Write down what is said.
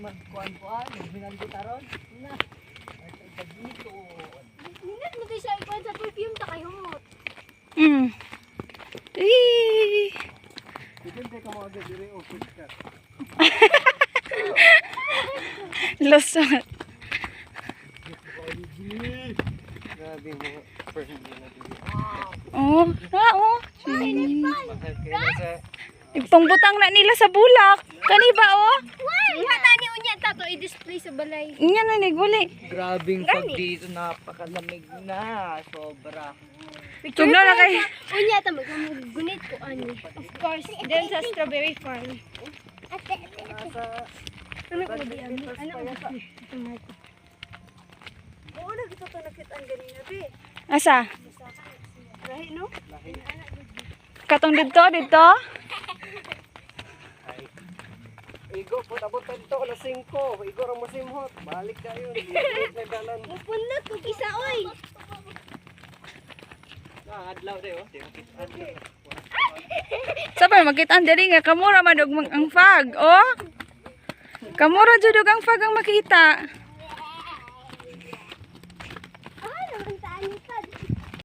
magkuan-kuan, binangkitaron. Na. Ay dito. Ninat mo siya ikuan sa perfume ta kay humot. Depende ka mo agad dire o ka. Lusot. Grabe mo perfume na dito. Oh, oh. Mahal kayo sa Ipang-butang na nila sa bulak. Kani ba oh? Nga tani unya ta to i-display sa balay. Inya na ni guli. grabing pag dito napakalamig na. Sobra. Tugnaw na kay. Unya ta maggunit ko ani. Of course, then sa strawberry farm. Nasa Ano ko di ano? Ano ko? Tomato. Oo, nagito to nakita ang ganina, be. Asa? Lahi, no? Katong dito. Igo po abot to alas 5. Igo ra mo simhot. Balik kayo. Sa dalan. Punot ko isa oy. Adlaw de oh. Sa pa makitaan diri nga kamura man og ang fag, oh. Kamura jud og ang fag ang makita.